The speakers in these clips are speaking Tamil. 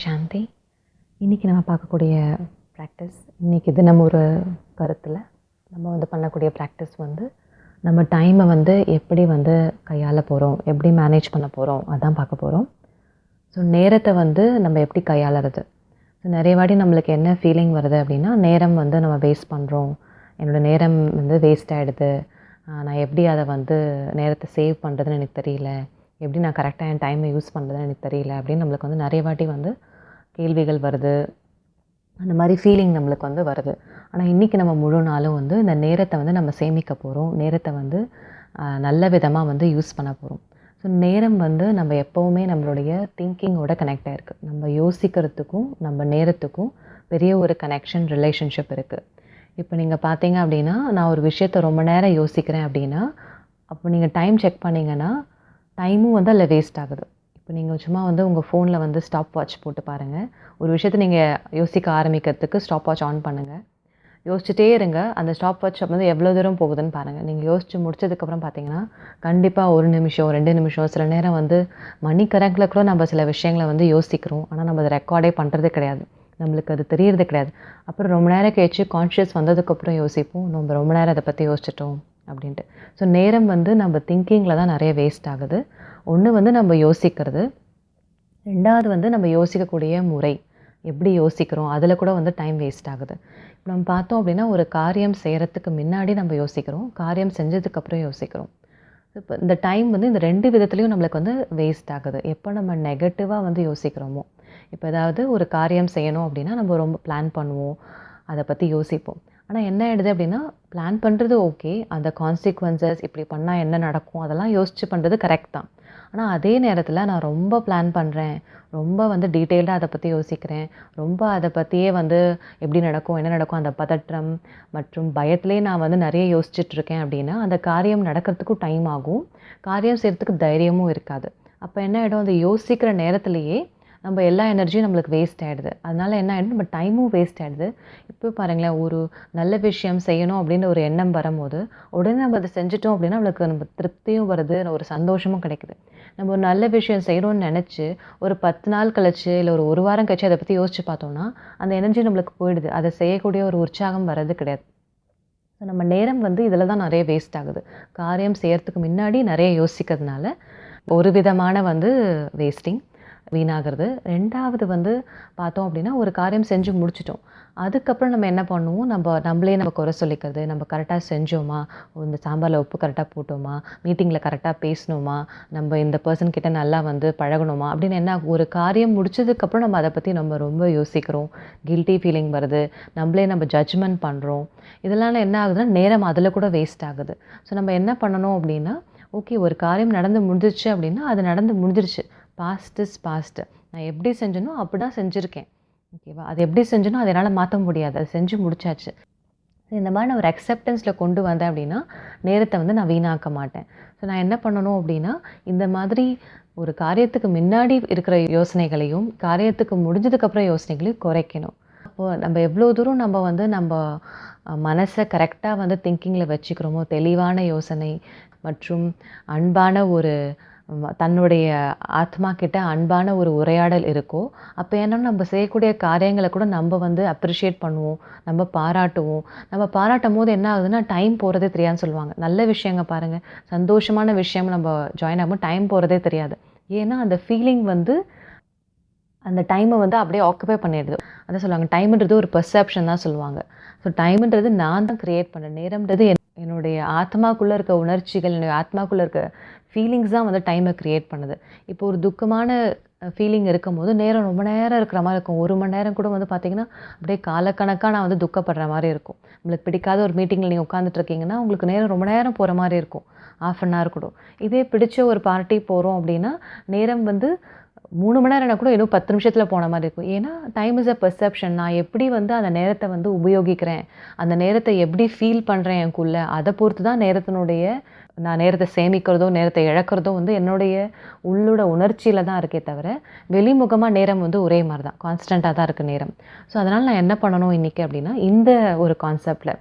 சாந்தி. இன்றைக்கி நம்ம பார்க்கக்கூடிய ப்ராக்டிஸ், இன்றைக்கி தினம் ஒரு கருத்தில் நம்ம பண்ணக்கூடிய ப்ராக்டிஸ் நம்ம டைமை எப்படி கையாள போகிறோம், எப்படி மேனேஜ் பண்ண போகிறோம், அதான் பார்க்க போகிறோம். ஸோ நேரத்தை நம்ம எப்படி கையாளுறது. ஸோ நிறைய வாட்டி நம்மளுக்கு என்ன ஃபீலிங் வருது அப்படின்னா, நேரம் நம்ம வேஸ்ட் பண்ணுறோம், என்னோடய நேரம் வேஸ்ட் ஆகிடுது, நான் எப்படி அதை நேரத்தை சேவ் பண்ணுறதுன்னு எனக்கு தெரியல, எப்படி நான் கரெக்டாக என் டைமை யூஸ் பண்ணுறதுன்னு எனக்கு தெரியல அப்படின்னு நம்மளுக்கு நிறைய வாட்டி கேள்விகள் வருது. அந்த மாதிரி ஃபீலிங் நம்மளுக்கு வருது. ஆனால் இன்றைக்கி நம்ம முழு நாளும் இந்த நேரத்தை நம்ம சேமிக்க போகிறோம். நேரத்தை நல்ல விதமாக யூஸ் பண்ண போகிறோம். ஸோ நேரம் நம்ம எப்போவுமே நம்மளுடைய திங்கிங்கோட கனெக்ட் ஆகிருக்கு. நம்ம யோசிக்கிறதுக்கும் நம்ம நேரத்துக்கும் பெரிய ஒரு கனெக்ஷன், ரிலேஷன்ஷிப் இருக்குது. இப்போ நீங்கள் பார்த்தீங்க அப்படின்னா, நான் ஒரு விஷயத்தை ரொம்ப நேரம் யோசிக்கிறேன் அப்படின்னா, அப்போ நீங்கள் டைம் செக் பண்ணிங்கன்னா டைமும் அதில் வேஸ்ட் ஆகுது. இப்போ நீங்கள் சும்மா உங்கள் ஃபோனில் ஸ்டாப் வாட்ச் போட்டு பாருங்கள். ஒரு விஷயத்தை நீங்கள் யோசிக்க ஆரம்பிக்கிறதுக்கு ஸ்டாப் வாட்ச் ஆன் பண்ணுங்கள். யோசிச்சுட்டே இருங்க. அந்த ஸ்டாப் வாட்ச் எவ்வளோ தூரம் போகுதுன்னு பாருங்கள். நீங்கள் யோசித்து முடிச்சதுக்கப்புறம் பார்த்தீங்கன்னா, கண்டிப்பாக 1 நிமிஷம் 2 நிமிஷம், சில நேரம் மணிக்கணக்கில் கூட நம்ம சில விஷயங்களை யோசிக்கிறோம். ஆனால் நம்ம அதை ரெக்கார்டே பண்ணுறது கிடையாது, நம்மளுக்கு அது தெரியறது கிடையாது. அப்புறம் ரொம்ப நேரம் கழிச்சு கான்ஷியஸ் வந்ததுக்கப்புறம் யோசிப்போம், நம்ம ரொம்ப நேரம் அதை பற்றி யோசிச்சிட்டோம் அப்படின்ட்டு. ஸோ நேரம் நம்ம திங்கிங்கில் தான் நிறைய வேஸ்ட் ஆகுது. ஒன்று நம்ம யோசிக்கிறது, ரெண்டாவது நம்ம யோசிக்கக்கூடிய முறை, எப்படி யோசிக்கிறோம், அதில் கூட டைம் வேஸ்ட் ஆகுது. இப்போ நம்ம பார்த்தோம் அப்படின்னா, ஒரு காரியம் செய்கிறதுக்கு முன்னாடி நம்ம யோசிக்கிறோம், காரியம் செஞ்சதுக்கப்புறம் யோசிக்கிறோம். இப்போ இந்த டைம் இந்த 2 விதத்துலேயும் நம்மளுக்கு வேஸ்ட் ஆகுது. எப்போ நம்ம நெகட்டிவாக யோசிக்கிறோமோ, இப்போ ஏதாவது ஒரு காரியம் செய்யணும் அப்படின்னா நம்ம ரொம்ப பிளான் பண்ணுவோம், அதை பற்றி யோசிப்போம். ஆனால் என்ன ஆகிடுது அப்படின்னா, பிளான் பண்ணுறது ஓகே, அந்த கான்சிக்வன்சஸ் இப்படி பண்ணால் என்ன நடக்கும் அதெல்லாம் யோசித்து பண்ணுறது கரெக்ட் தான். ஆனால் அதே நேரத்தில் நான் ரொம்ப பிளான் பண்ணுறேன், ரொம்ப டீட்டெயில்டாக அதை பற்றி யோசிக்கிறேன், ரொம்ப அதை பற்றியே எப்படி நடக்கும் என்ன நடக்கும் அந்த பதற்றம் மற்றும் பயத்திலே நான் நிறைய யோசிச்சுட்ருக்கேன் அப்படின்னா, அந்த காரியம் நடக்கிறதுக்கும் டைம் ஆகும், காரியம் செய்கிறதுக்கு தைரியமும் இருக்காது. அப்போ என்ன ஆகிடும், அந்த யோசிக்கிற நேரத்துலையே நம்ம எல்லா எனர்ஜியும் நம்மளுக்கு வேஸ்ட் ஆகிடுது. அதனால் என்ன ஆகிடும், நம்ம டைமும் வேஸ்ட் ஆகிடுது. இப்போ பாருங்களேன், ஒரு நல்ல விஷயம் செய்யணும் அப்படின்னு ஒரு எண்ணம் வரும்போது உடனே நம்ம அதை செஞ்சிட்டோம் அப்படின்னா நம்ம திருப்தியும் வருது, ஒரு சந்தோஷமும் கிடைக்குது. நம்ம ஒரு நல்ல விஷயம் செய்கிறோன்னு நினச்சி ஒரு 10 நாள் கழிச்சு இல்லை ஒரு வாரம் கழிச்சு அதை பற்றி யோசித்து பார்த்தோன்னா அந்த எனர்ஜி நம்மளுக்கு போயிடுது, அதை செய்யக்கூடிய ஒரு உற்சாகம் வர்றது கிடையாது. ஸோ நம்ம நேரம் இதில் தான் நிறைய வேஸ்ட் ஆகுது. காரியம் செய்கிறதுக்கு முன்னாடி நிறைய யோசிக்கிறதுனால ஒரு விதமான வேஸ்டிங், வீணாகிறது. ரெண்டாவது பார்த்தோம் அப்படின்னா, ஒரு காரியம் செஞ்சு முடிச்சிட்டோம், அதுக்கப்புறம் நம்ம என்ன பண்ணுவோம், நம்மளே குறை சொல்லிக்கிறது, நம்ம கரெக்டாக செஞ்சோமா, இந்த சாம்பாரில் உப்பு கரெக்டாக போட்டோமா, மீட்டிங்கில் கரெக்டாக பேசணுமா, நம்ம இந்த பர்சன் கிட்ட நல்லா பழகணுமா அப்படின்னு என்ன, ஒரு காரியம் முடிச்சதுக்கப்புறம் நம்ம அதை பற்றி நம்ம ரொம்ப யோசிக்கிறோம், கில்ட்டி ஃபீலிங் வருது, நம்ம ஜட்ஜ்மெண்ட் பண்ணுறோம். இதெல்லாம் என்ன ஆகுதுன்னா நேரம் அதில் கூட வேஸ்ட் ஆகுது. ஸோ நம்ம என்ன பண்ணணும் அப்படின்னா, ஓகே, ஒரு காரியம் நடந்து முடிஞ்சிருச்சு அப்படின்னா அது நடந்து முடிஞ்சிருச்சு, பாஸ்ட் இஸ் பாஸ்ட்டு, நான் எப்படி செஞ்சனோ அப்படி தான் செஞ்சுருக்கேன், ஓகேவா, அது எப்படி செஞ்சனோ அதை என்னால் மாற்ற முடியாது, அது செஞ்சு முடிச்சாச்சு. இந்த மாதிரி நான் ஒரு அக்செப்டன்ஸில் கொண்டு வந்தேன் அப்படின்னா நேரத்தை நான் வீணாக்க மாட்டேன். ஸோ நான் என்ன பண்ணணும் அப்படின்னா, இந்த மாதிரி ஒரு காரியத்துக்கு முன்னாடி இருக்கிற யோசனைகளையும் காரியத்துக்கு முடிஞ்சதுக்கப்புறம் யோசனைகளையும் குறைக்கணும். அப்போது நம்ம எவ்வளோ தூரம் நம்ம மனசை கரெக்டாக திங்கிங்கில் வச்சுக்கிறோமோ, தெளிவான யோசனை மற்றும் அன்பான ஒரு தன்னுடைய ஆத்மா கிட்ட அன்பான ஒரு உரையாடல் இருக்கோ, அப்போ ஏன்னா நம்ம செய்யக்கூடிய காரியங்களை கூட நம்ம அப்ரிஷியேட் பண்ணுவோம், நம்ம பாராட்டுவோம். நம்ம பாராட்டும் போது என்ன ஆகுதுன்னா டைம் போகிறதே தெரியாதுன்னு சொல்லுவாங்க. நல்ல விஷயங்க பாருங்கள், சந்தோஷமான விஷயம் நம்ம ஜாயின் ஆகும், டைம் போகிறதே தெரியாது. ஏன்னா அந்த ஃபீலிங் அந்த டைமை அப்படியே ஆக்குபை பண்ணிடுது. அதான் சொல்லுவாங்க, டைம்ன்றது ஒரு பெர்செப்ஷன் தான் சொல்லுவாங்க. ஸோ டைம்ன்றது நான் தான் க்ரியேட் பண்ணேன், நேரம்ன்றது என்னுடைய ஆத்மாக்குள்ளே இருக்க உணர்ச்சிகள், என்னுடைய ஆத்மாக்குள்ளே இருக்க ஃபீலிங்ஸ் தான் டைமை க்ரியேட் பண்ணுது. இப்போ ஒரு துக்கமான ஃபீலிங் இருக்கும் போது நேரம் ரொம்ப நேரம் இருக்கிற மாதிரி இருக்கும். 1 மணி நேரம் கூட பார்த்திங்கன்னா அப்படியே காலக்கணக்காக நான் துக்கப்படுற மாதிரி இருக்கும். நம்மளுக்கு பிடிக்காத ஒரு மீட்டிங்கில் நீங்கள் உட்காந்துட்ருக்கீங்கன்னா உங்களுக்கு நேரம் ரொம்ப நேரம் போகிற மாதிரி இருக்கும், 1/2 hour கூட. இதே பிடிச்ச ஒரு பார்ட்டி போகிறோம் அப்படின்னா நேரம் 3 மணி நேரம்னா கூட இன்னும் 10 நிமிஷத்தில் போன மாதிரி இருக்கும். ஏன்னா டைம் இஸ் அ பெர்செப்ஷன். நான் எப்படி அந்த நேரத்தை உபயோகிக்கிறேன், அந்த நேரத்தை எப்படி ஃபீல் பண்ணுறேன் எனக்குள்ளே, அதை பொறுத்து தான் நேரத்தினுடைய நான் நேரத்தை சேமிக்கிறதோ நேரத்தை இழக்கிறதோ வந்து என்னுடைய உள்ளோட உணர்ச்சியில் தான் இருக்கே தவிர வெளிமுகமாக நேரம் வந்து ஒரே மாதிரி தான் கான்ஸ்டண்ட்டாக தான் இருக்குது நேரம். ஸோ அதனால் நான் என்ன பண்ணணும் இன்றைக்கி அப்படின்னா, இந்த ஒரு கான்செப்டில்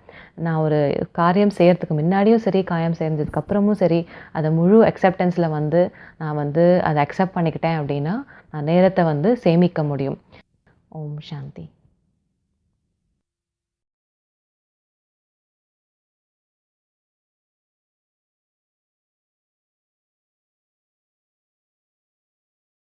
நான் ஒரு காரியம் செய்கிறதுக்கு முன்னாடியும் சரி, காரியம் செஞ்சதுக்கப்புறமும் சரி, அதை முழு அக்செப்டன்ஸில் வந்து நான் வந்து அதை அக்செப்ட் பண்ணிக்கிட்டேன் அப்படின்னா நான் நேரத்தை வந்து சேமிக்க முடியும். ஓம் சாந்தி.